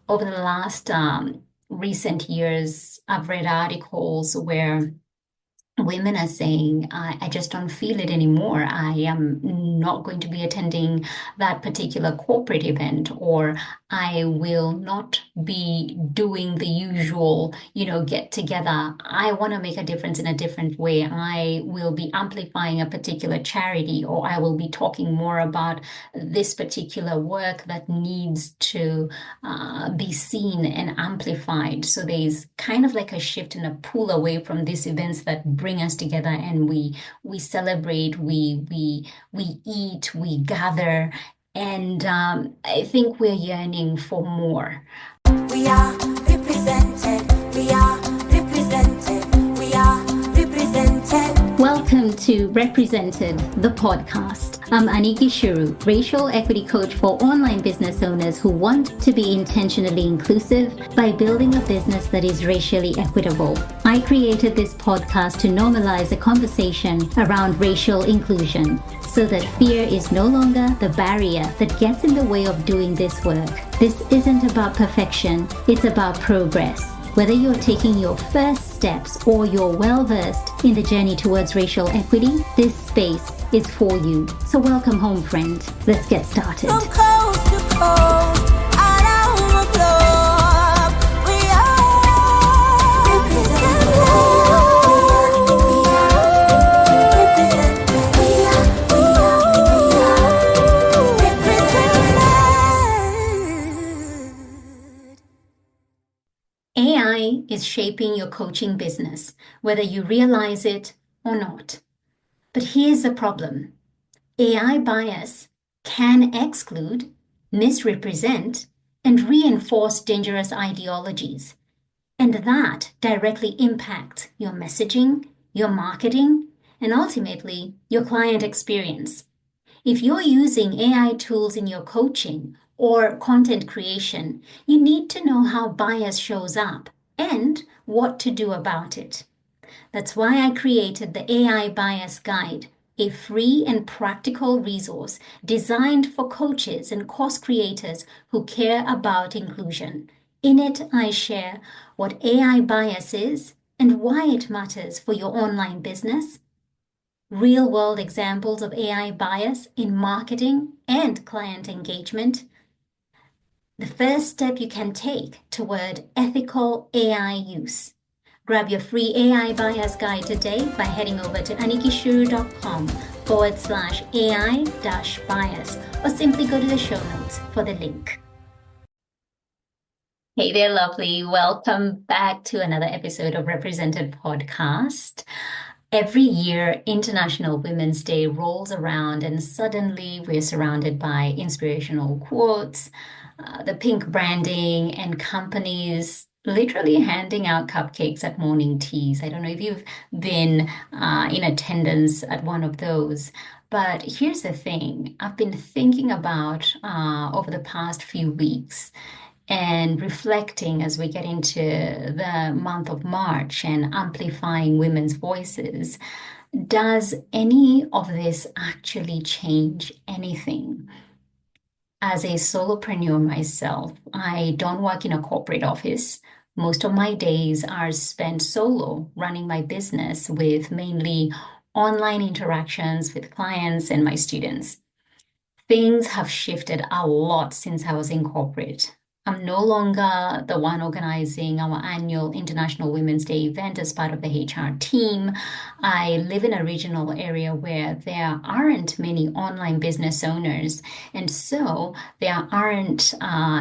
over the last recent years, I've read articles where women are saying, I just don't feel it anymore. I am not going to be attending that particular corporate event, or I will not be doing the usual, get together. I want to make a difference in a different way. I will be amplifying a particular charity, or I will be talking more about this particular work that needs to be seen and amplified. So there's kind of like a shift and a pull away from these events that bring us together, and we celebrate, we eat, we gather, and I think we're yearning for more. We are represented. We are represented. We are represented. Welcome to Represented, the podcast. I'm Aniki Shuru, racial equity coach for online business owners who want to be intentionally inclusive by building a business that is racially equitable. I created this podcast to normalize a conversation around racial inclusion so that fear is no longer the barrier that gets in the way of doing this work. This isn't about perfection, it's about progress. Whether you're taking your first steps or you're well-versed in the journey towards racial equity, this space is for you. So welcome home, friend. Let's get started. From coast to coast, around the globe, we are represented. AI is shaping your coaching business, whether you realize it or not. But here's the problem. AI bias can exclude, misrepresent, and reinforce dangerous ideologies. And that directly impacts your messaging, your marketing, and ultimately your client experience. If you're using AI tools in your coaching or content creation, you need to know how bias shows up and what to do about it. That's why I created the AI Bias Guide, a free and practical resource designed for coaches and course creators who care about inclusion. In it, I share what AI bias is and why it matters for your online business, real-world examples of AI bias in marketing and client engagement, the first step you can take toward ethical AI use. Grab your free AI bias guide today by heading over to anikishuru.com/AI-bias, or simply go to the show notes for the link. Hey there, lovely. Welcome back to another episode of Represented Podcast. Every year, International Women's Day rolls around, and suddenly we're surrounded by inspirational quotes, the pink branding, and companies literally handing out cupcakes at morning teas. I don't know if you've been in attendance at one of those, but here's the thing. I've been thinking about over the past few weeks and reflecting as we get into the month of March and amplifying women's voices. Does any of this actually change anything? As a solopreneur myself, I don't work in a corporate office. Most of my days are spent solo running my business with mainly online interactions with clients and my students. Things have shifted a lot since I was in corporate. I'm no longer the one organizing our annual International Women's Day event as part of the HR team. I live in a regional area where there aren't many online business owners, and so there aren't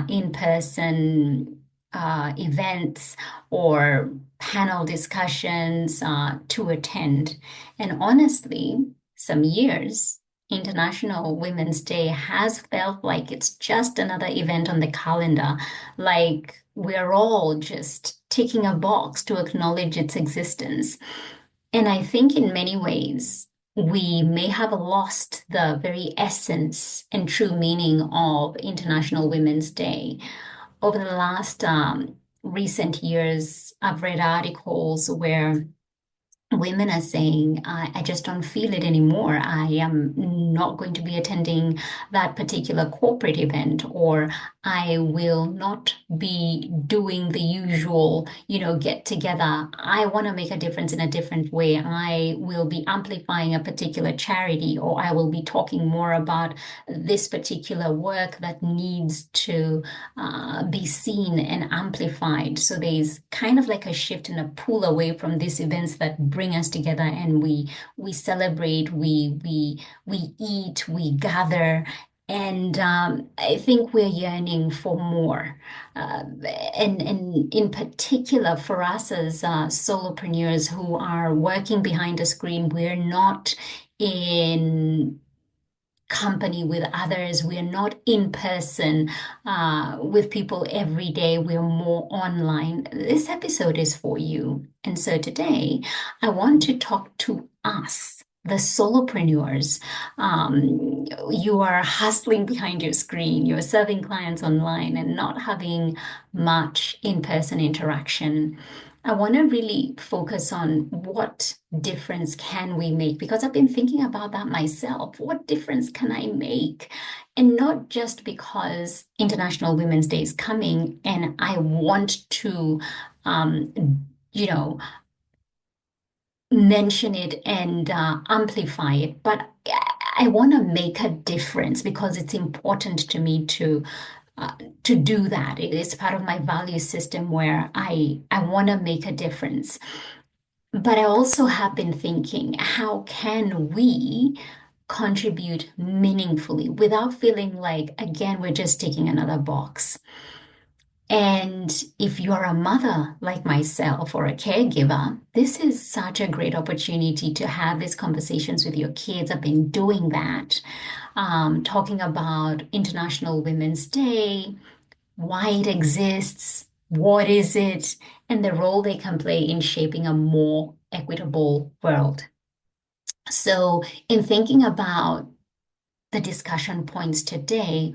in-person events or panel discussions to attend. And honestly, some years, International Women's Day has felt like it's just another event on the calendar, like we're all just ticking a box to acknowledge its existence. And I think in many ways, we may have lost the very essence and true meaning of International Women's Day. Over the last recent years, I've read articles where women are saying, I just don't feel it anymore. I am not going to be attending that particular corporate event, or I will not be doing the usual, get together. I want to make a difference in a different way. I will be amplifying a particular charity, or I will be talking more about this particular work that needs to be seen and amplified. So there's kind of like a shift and a pull away from these events that bring us together, and we celebrate, we eat, we gather. And I think we're yearning for more. And in particular, for us as solopreneurs who are working behind a screen, we're not in company with others. We're not in person with people every day. We're more online. This episode is for you. And so today, I want to talk to us, the solopreneurs. You are hustling behind your screen, you're serving clients online and not having much in-person interaction. I want to really focus on what difference can we make, because I've been thinking about that myself. What difference can I make? And not just because International Women's Day is coming and I want to, you know, mention it and amplify it, but I want to make a difference because it's important to me to do that. It is part of my value system where I want to make a difference. But I also have been thinking, how can we contribute meaningfully without feeling like, again, we're just ticking another box? And if you're a mother like myself or a caregiver, this is such a great opportunity to have these conversations with your kids. I've been doing that, talking about International Women's Day, why it exists, what is it, and the role they can play in shaping a more equitable world. So, in thinking about the discussion points today,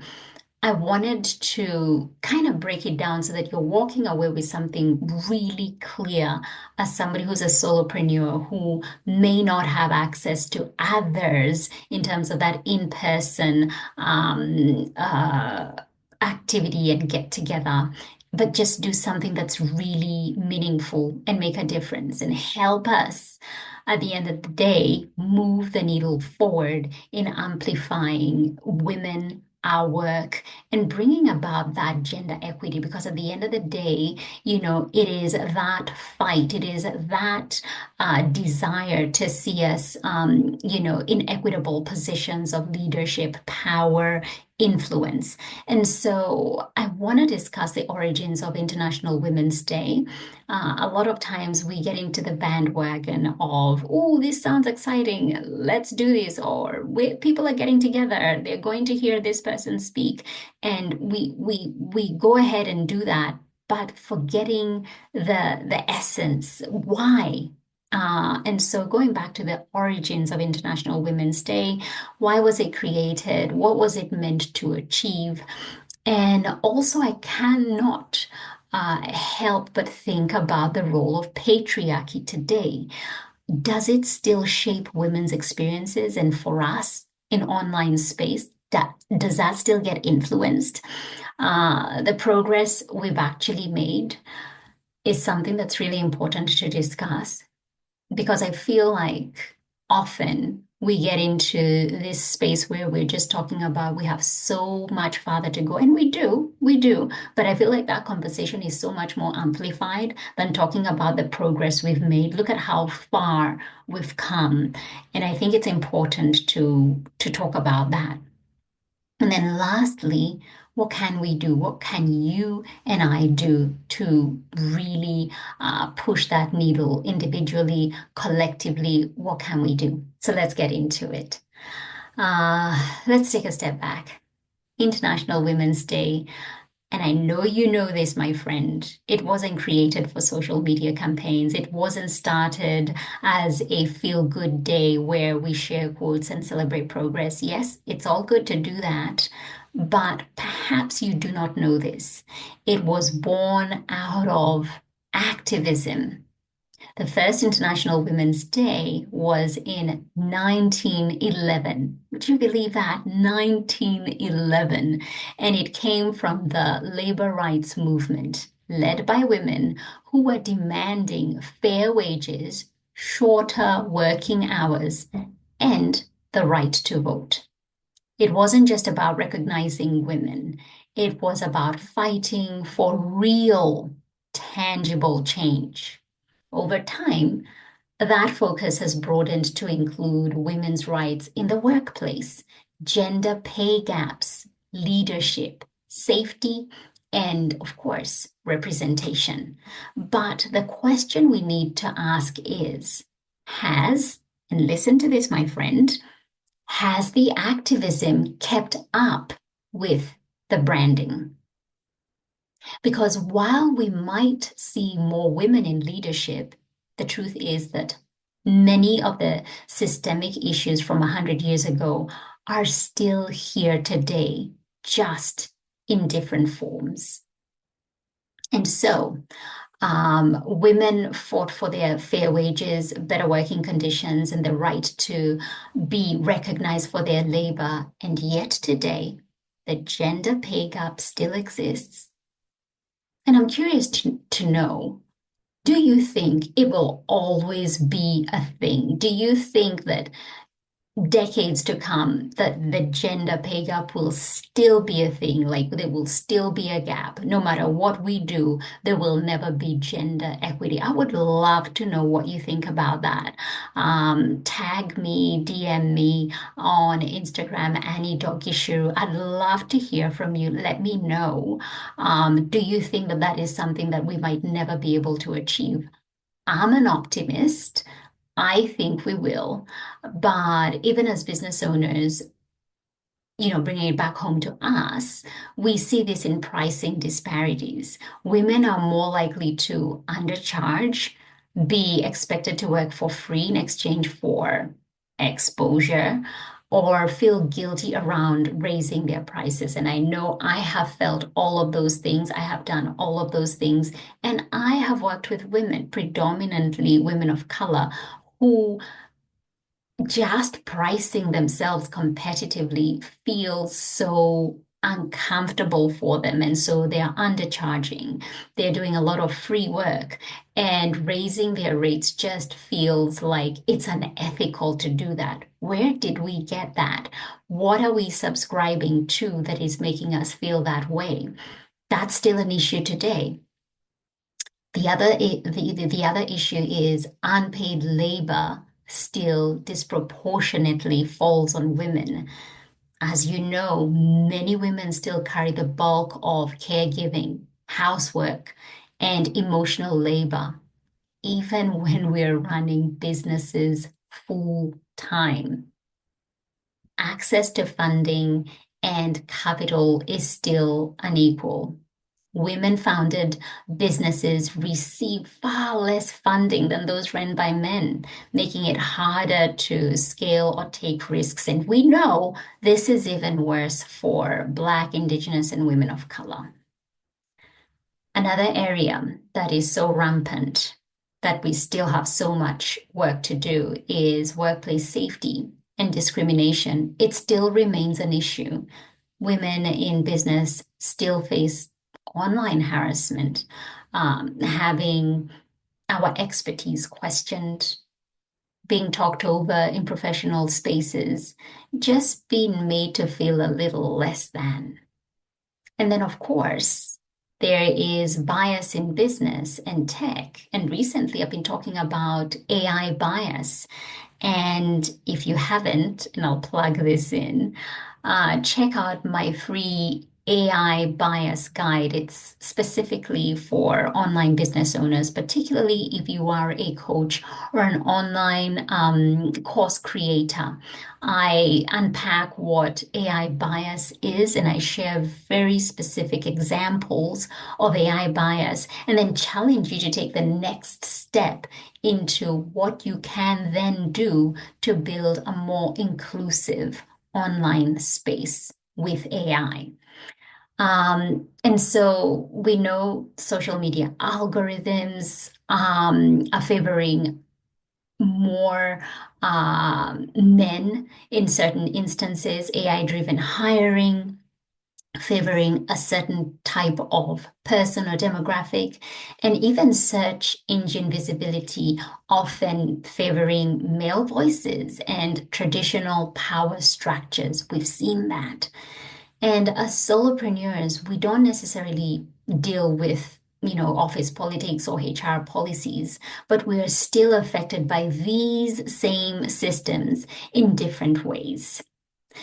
I wanted to kind of break it down so that you're walking away with something really clear as somebody who's a solopreneur who may not have access to others in terms of that in-person activity and get together, but just do something that's really meaningful and make a difference and help us at the end of the day move the needle forward in amplifying women, our work, and bringing about that gender equity, because at the end of the day, it is that fight, it is that desire to see us, in equitable positions of leadership, power, influence. And so I want to discuss the origins of International Women's Day. A lot of times we get into the bandwagon of, oh, this sounds exciting, let's do this, or people are getting together, they're going to hear this person speak, and we go ahead and do that, but forgetting the essence, why. And so going back to the origins of International Women's Day, why was it created? What was it meant to achieve? And also, I cannot help but think about the role of patriarchy today. Does it still shape women's experiences? And for us in online space, does that still get influenced? The progress we've actually made is something that's really important to discuss, because I feel like often we get into this space where we're just talking about we have so much farther to go, and we do, but I feel like that conversation is so much more amplified than talking about the progress we've made. Look at how far we've come, and I think it's important to talk about that. And then lastly, what can we do? What can you and I do to really push that needle individually, collectively? What can we do? So let's get into it. Let's take a step back. International Women's Day. And I know you know this, my friend. It wasn't created for social media campaigns. It wasn't started as a feel-good day where we share quotes and celebrate progress. Yes, it's all good to do that, but perhaps you do not know this. It was born out of activism. The first International Women's Day was in 1911. Would you believe that? 1911. And it came from the labor rights movement led by women who were demanding fair wages, shorter working hours, and the right to vote. It wasn't just about recognizing women, it was about fighting for real, tangible change. Over time, that focus has broadened to include women's rights in the workplace, gender pay gaps, leadership, safety, and of course, representation. But the question we need to ask is, has, and listen to this, my friend, has the activism kept up with the branding? Because while we might see more women in leadership, the truth is that many of the systemic issues from 100 years ago are still here today, just in different forms. And so, women fought for their fair wages, better working conditions, and the right to be recognized for their labor. And yet today, the gender pay gap still exists. And I'm curious to know, do you think it will always be a thing? Do you think that decades to come that the gender pay gap will still be a thing, like there will still be a gap no matter what we do, there will never be gender equity? I would love to know what you think about that. Tag me, DM me on Instagram, Annie.Gishu. I'd love to hear from you. Let me know. Do you think that that is something that we might never be able to achieve? I'm an optimist. I think we will. But even as business owners, bringing it back home to us, we see this in pricing disparities. Women are more likely to undercharge, be expected to work for free in exchange for exposure, or feel guilty around raising their prices. And I know I have felt all of those things. I have done all of those things. And I have worked with women, predominantly women of color, who just pricing themselves competitively feels so uncomfortable for them. And so they're undercharging. They're doing a lot of free work, and raising their rates just feels like it's unethical to do that. Where did we get that? What are we subscribing to that is making us feel that way? That's still an issue today. The other issue is unpaid labor still disproportionately falls on women. As you know, many women still carry the bulk of caregiving, housework, and emotional labor, even when we're running businesses full time. Access to funding and capital is still unequal. Women-founded businesses receive far less funding than those run by men, making it harder to scale or take risks. And we know this is even worse for Black, Indigenous, and women of color. Another area that is so rampant that we still have so much work to do is workplace safety and discrimination. It still remains an issue. Women in business still face online harassment, having our expertise questioned, being talked over in professional spaces, just being made to feel a little less than. And then, of course, there is bias in business and tech. And recently, I've been talking about AI bias. And if you haven't, and I'll plug this in, check out my free AI bias guide. It's specifically for online business owners, particularly if you are a coach or an online course creator. I unpack what AI bias is, and I share very specific examples of AI bias, and then challenge you to take the next step into what you can then do to build a more inclusive online space with AI. And so we know social media algorithms are favoring more men in certain instances, AI-driven hiring, favoring a certain type of person or demographic, and even search engine visibility, often favoring male voices and traditional power structures. We've seen that. And as solopreneurs, we don't necessarily deal with, office politics or HR policies, but we are still affected by these same systems in different ways.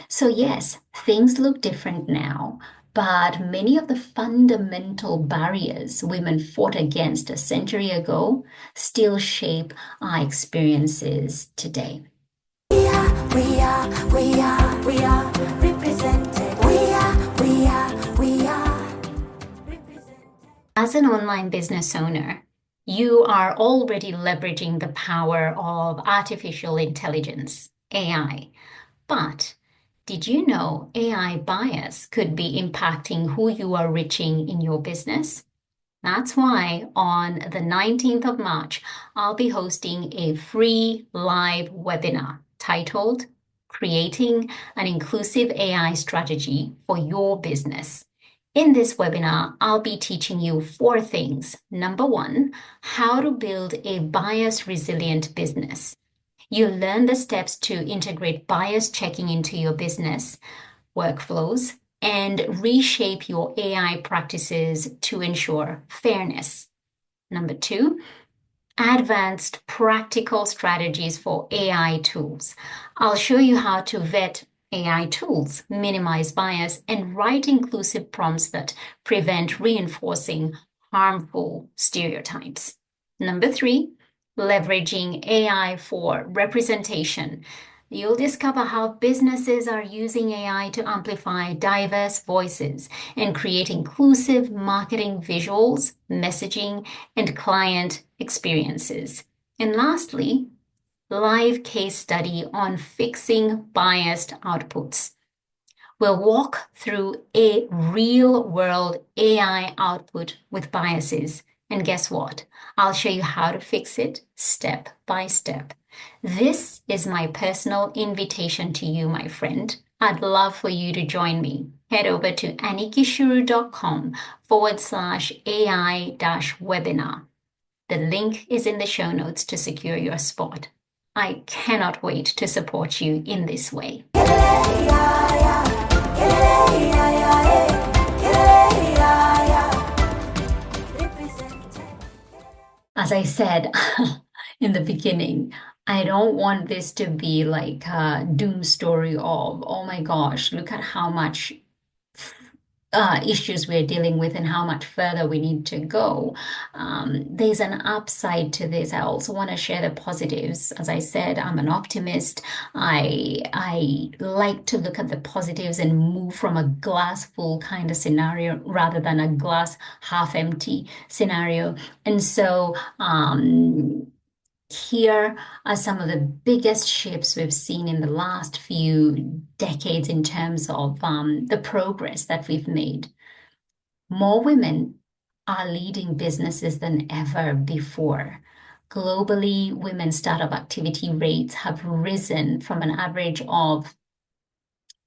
So, yes, things look different now, but many of the fundamental barriers women fought against a century ago still shape our experiences today. We are represented. We are represented. As an online business owner, you are already leveraging the power of artificial intelligence, AI. But did you know AI bias could be impacting who you are reaching in your business? That's why on the 19th of March, I'll be hosting a free live webinar titled Creating an Inclusive AI Strategy for Your Business. In this webinar, I'll be teaching you 4 things. Number 1, how to build a bias resilient business. You learn the steps to integrate bias checking into your business workflows and reshape your AI practices to ensure fairness. Number 2, advanced practical strategies for AI tools. I'll show you how to vet AI tools, minimize bias, and write inclusive prompts that prevent reinforcing harmful stereotypes. Number 3, leveraging AI for representation. You'll discover how businesses are using AI to amplify diverse voices and create inclusive marketing visuals, messaging, and client experiences. And lastly, live case study on fixing biased outputs. We'll walk through a real-world AI output with biases. And guess what? I'll show you how to fix it step by step. This is my personal invitation to you, my friend. I'd love for you to join me. Head over to anikishuru.com/AI-webinar. The link is in the show notes to secure your spot. I cannot wait to support you in this way. As I said in the beginning, I don't want this to be like a doom story of, oh my gosh, look at how much issues we're dealing with and how much further we need to go. There's an upside to this. I also want to share the positives. As I said, I'm an optimist. I like to look at the positives and move from a glass full kind of scenario rather than a glass half empty scenario. And so here are some of the biggest shifts we've seen in the last few decades in terms of the progress that we've made. More women are leading businesses than ever before. Globally, women's startup activity rates have risen from an average of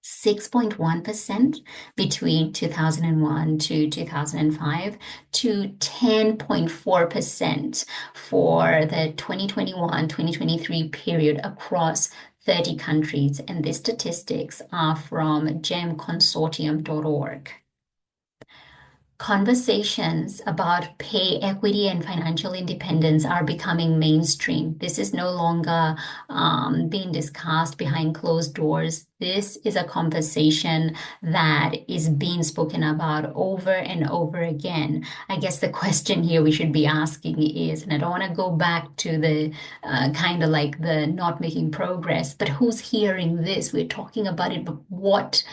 6.1% between 2001 to 2005 to 10.4% for the 2021-2023 period across 30 countries. And these statistics are from gemconsortium.org. Conversations about pay equity and financial independence are becoming mainstream. This is no longer being discussed behind closed doors. This is a conversation that is being spoken about over and over again. I guess the question here we should be asking is, and I don't want to go back to the kind of like the not making progress, but who's hearing this? We're talking about it, but what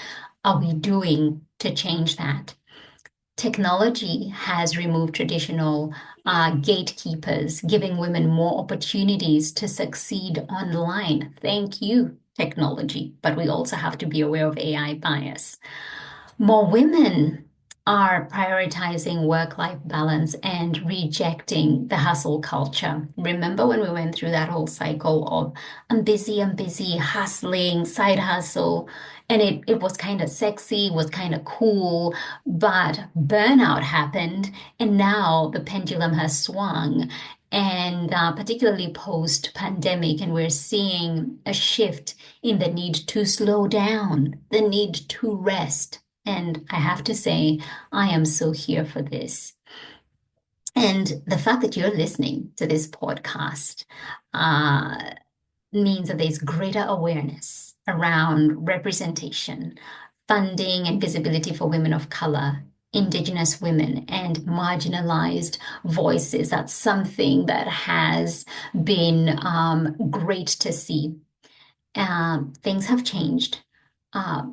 are we doing to change that? Technology has removed traditional gatekeepers, giving women more opportunities to succeed online. Thank you, technology. But we also have to be aware of AI bias. More women are prioritizing work-life balance and rejecting the hustle culture. Remember when we went through that whole cycle of I'm busy, hustling, side hustle, and it was kind of sexy, was kind of cool, but burnout happened, and now the pendulum has swung. And particularly post-pandemic, and we're seeing a shift in the need to slow down, the need to rest. And I have to say, I am so here for this. And the fact that you're listening to this podcast uh, means that there's greater awareness around representation, funding, and visibility for women of color, Indigenous women, and marginalized voices. That's something that has been great to see. Things have changed. Uh,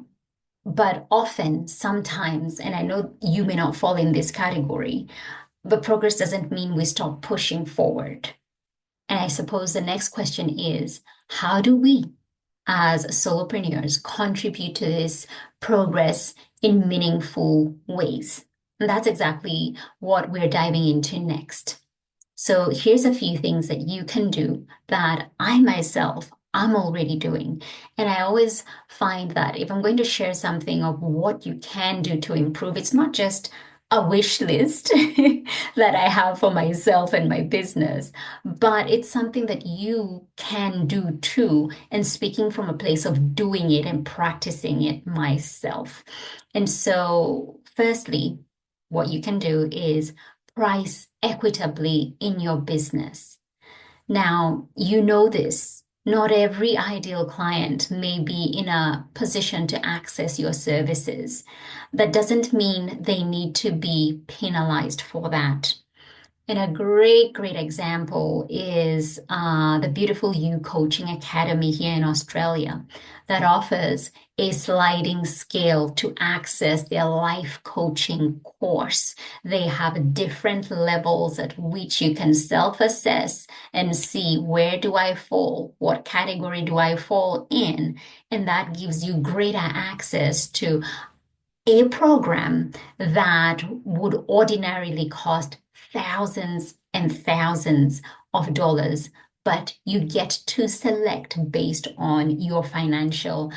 but often, sometimes, and I know you may not fall in this category, but progress doesn't mean we stop pushing forward. And I suppose the next question is, how do we, as solopreneurs, contribute to this progress in meaningful ways? And that's exactly what we're diving into next. So here's a few things that you can do that I myself I'm already doing. And I always find that if I'm going to share something of what you can do to improve, it's not just a wish list that I have for myself and my business, but it's something that you can do too. And speaking from a place of doing it and practicing it myself. And so, firstly, what you can do is price equitably in your business. Now, you know this. Not every ideal client may be in a position to access your services. That doesn't mean they need to be penalized for that. And a great example is the Beautiful You Coaching Academy here in Australia that offers a sliding scale to access their life coaching course. They have different levels at which you can self-assess and see where do I fall, what category do I fall in, and that gives you greater access to a program that would ordinarily cost thousands and thousands of dollars, but you get to select based on your financial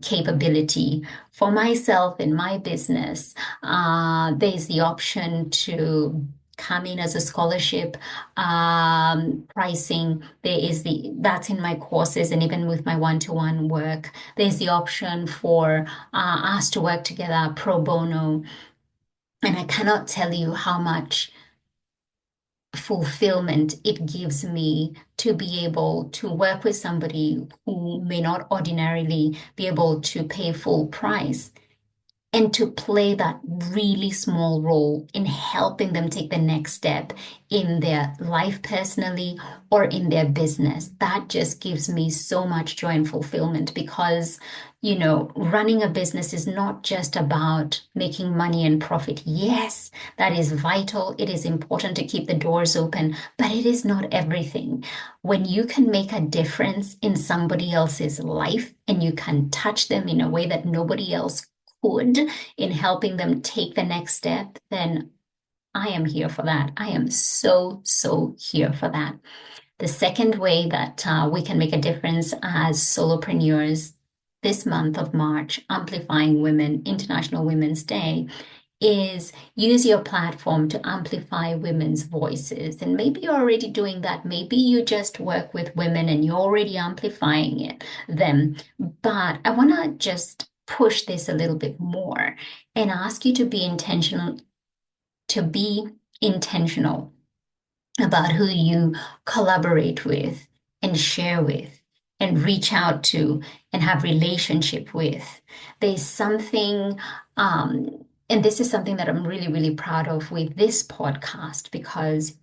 capability. For myself in my business, there's the option to come in as a scholarship pricing. There is that's in my courses and even with my one-to-one work. There's the option for us to work together pro bono. And I cannot tell you how much fulfillment it gives me to be able to work with somebody who may not ordinarily be able to pay full price and to play that really small role in helping them take the next step in their life personally or in their business. That just gives me so much joy and fulfillment because, running a business is not just about making money and profit. Yes, that is vital. It is important to keep the doors open, but it is not everything. When you can make a difference in somebody else's life and you can touch them in a way that nobody else could in helping them take the next step, then I am here for that. I am so here for that. The second way that we can make a difference as solopreneurs this month of March, Amplifying Women, International Women's Day, is use your platform to amplify women's voices. And maybe you're already doing that. Maybe you just work with women and you're already amplifying them. But I want to just push this a little bit more and ask you to be intentional about who you collaborate with and share with and reach out to and have relationship with. There's something, and this is something that I'm really proud of with this podcast because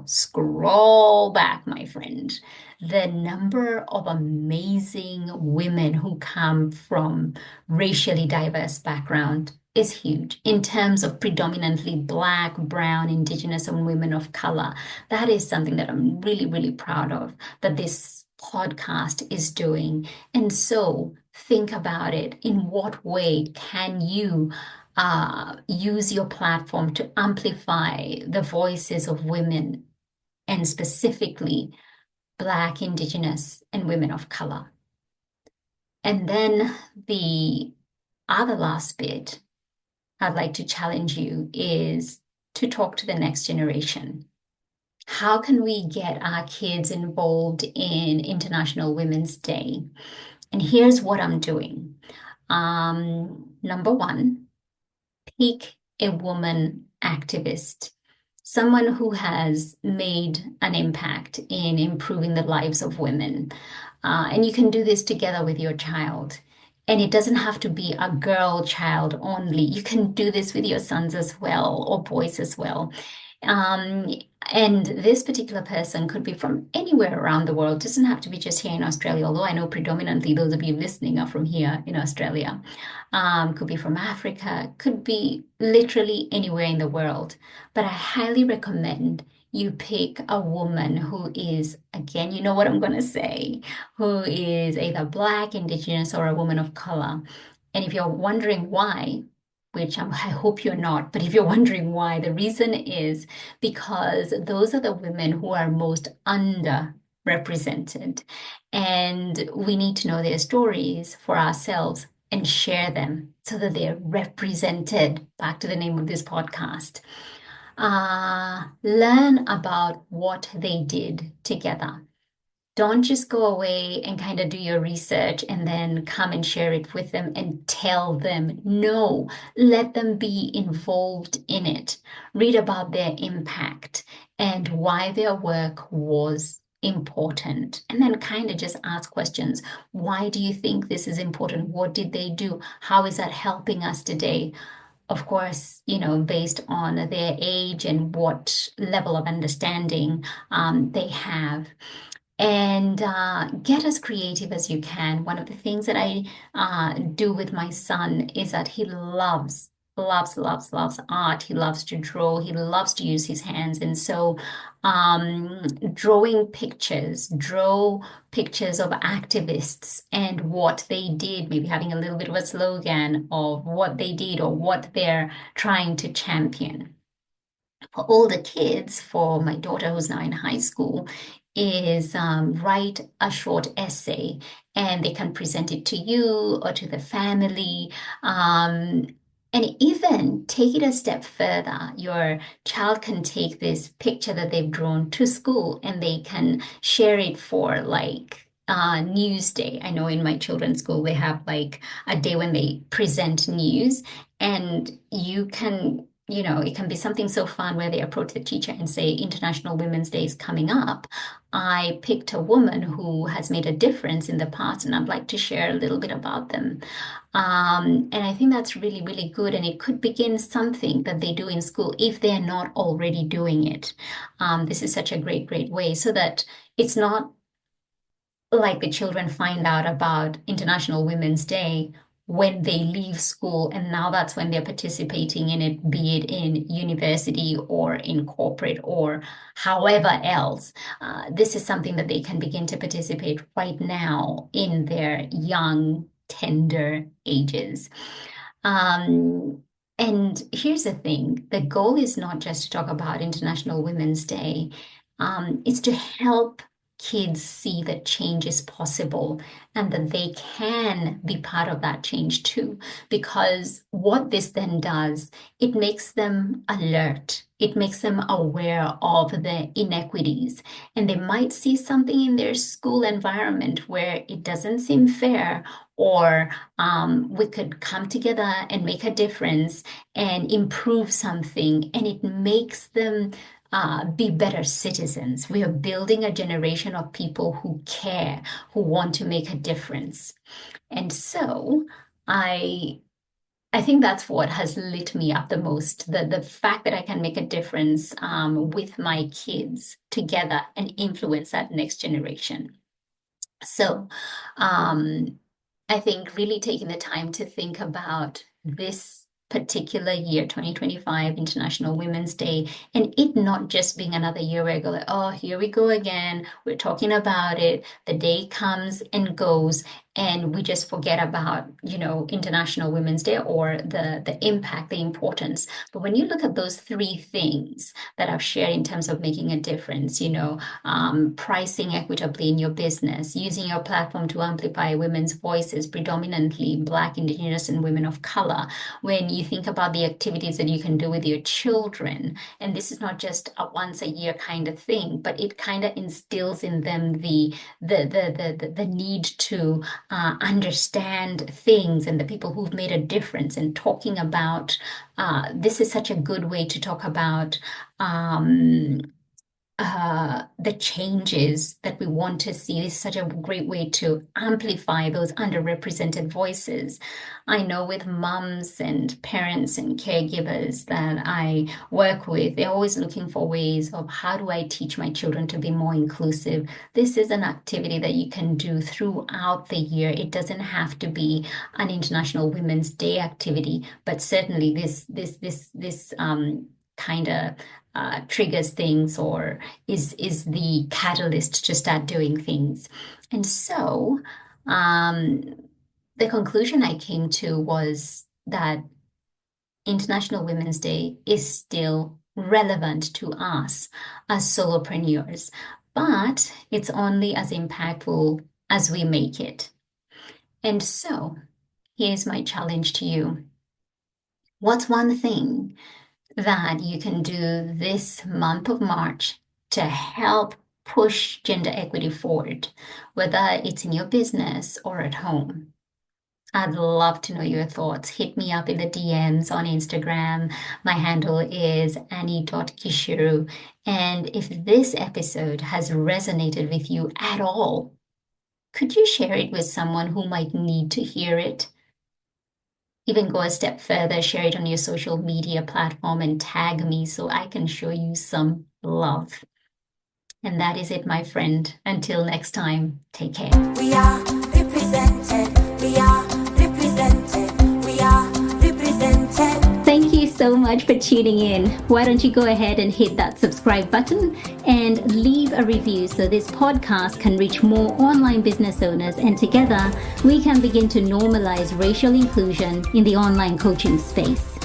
scroll back, my friend, the number of amazing women who come from racially diverse background is huge in terms of predominantly Black, Brown, Indigenous, and women of color. That is something that I'm really proud of that this podcast is doing. And so think about it. In what way can you use your platform to amplify the voices of women and specifically Black, Indigenous, and women of color. And then the other last bit I'd like to challenge you is to talk to the next generation. How can we get our kids involved in International Women's Day? And here's what I'm doing. Number one, pick a woman activist, someone who has made an impact in improving the lives of women. And you can do this together with your child. And it doesn't have to be a girl child only. You can do this with your sons as well, or boys as well. Um, and this particular person could be from anywhere around the world. It doesn't have to be just here in Australia, although I know predominantly those of you listening are from here in Australia. Could be from Africa, could be literally anywhere in the world. But I highly recommend you pick a woman who is, again, you know what I'm going to say, who is either Black, Indigenous, or a woman of color. And if you're wondering why, which I hope you're not, but if you're wondering why, the reason is because those are the women who are most underrepresented. And we need to know their stories for ourselves and share them so that they're represented. Back to the name of this podcast. Learn about what they did together. Don't just go away and kind of do your research and then come and share it with them and tell them. No, let them be involved in it. Read about their impact and why their work was important. And then kind of just ask questions. Why do you think this is important? What did they do? How is that helping us today? Of course, based on their age and what level of understanding they have, and get as creative as you can. One of the things that I do with my son is that he loves art. He loves to draw. He loves to use his hands. And so draw pictures of activists and what they did, maybe having a little bit of a slogan of what they did or what they're trying to champion. For all the kids, for my daughter who's now in high school, is write a short essay and they can present it to you or to the family. And even take it a step further. Your child can take this picture that they've drawn to school and they can share it for like news day. I know in my children's school they have like a day when they present news, and you can it can be something so fun where they approach the teacher and say, International Women's Day is coming up. I picked a woman who has made a difference in the past, and I'd like to share a little bit about them. And I think that's really, really good. And it could begin something that they do in school if they're not already doing it. This is such a great, great way so that it's not like the children find out about International Women's Day when they leave school, and now that's when they're participating in it, be it in university or in corporate or however else. This is something that they can begin to participate right now in their young, tender ages. And here's the thing, the goal is not just to talk about International Women's Day, it's to help kids see that change is possible and that they can be part of that change too. Because what this then does, it makes them alert. It makes them aware of the inequities. And they might see something in their school environment where it doesn't seem fair, or we could come together and make a difference and improve something. And it makes them be better citizens. We are building a generation of people who care, who want to make a difference. And so I think that's what has lit me up the most, the fact that I can make a difference with my kids together and influence that next generation. So I think really taking the time to think about this particular year, 2025, International Women's Day, and it not just being another year where I go like, oh, here we go again. We're talking about it. The day comes and goes, and we just forget about, International Women's Day or the impact, the importance. But when you look at those three things that I've shared in terms of making a difference, pricing equitably in your business, using your platform to amplify women's voices, predominantly Black, Indigenous, and women of color, when you think about the activities that you can do with your children, and this is not just a once a year kind of thing, but it kind of instills in them the need to understand things and the people who've made a difference, and talking about this is such a good way to talk about the changes that we want to see. This is such a great way to amplify those underrepresented voices. I know with moms and parents and caregivers that I work with, they're always looking for ways of how do I teach my children to be more inclusive. This is an activity that you can do throughout the year. It doesn't have to be an International Women's Day activity, but certainly this kind of triggers things, or is the catalyst to start doing things. And so the conclusion I came to was that International Women's Day is still relevant to us as solopreneurs, but it's only as impactful as we make it. And so here's my challenge to you. What's one thing that you can do this month of March to help push gender equity forward, whether it's in your business or at home? I'd love to know your thoughts. Hit me up in the DMs on Instagram. My handle is annie.kishiru. And if this episode has resonated with you at all, could you share it with someone who might need to hear it? Even go a step further, share it on your social media platform and tag me so I can show you some love. And that is it, my friend. Until next time, take care. We are represented. We are represented. We are represented. Thank you so much for tuning in. Why don't you go ahead and hit that subscribe button and leave a review so this podcast can reach more online business owners, and together we can begin to normalize racial inclusion in the online coaching space.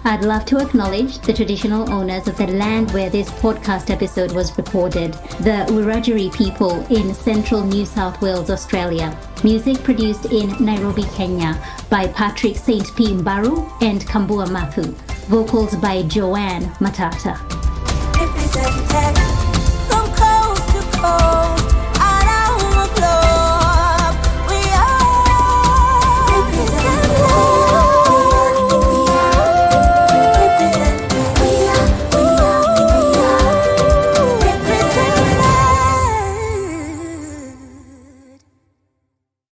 I'd love to acknowledge the traditional owners of the land where this podcast episode was recorded, the Wiradjuri people in central New South Wales, Australia. Music produced in Nairobi, Kenya by Patrick St. P. Mbaru and Kambua Mathu. Vocals by Joanne Matata. Represented.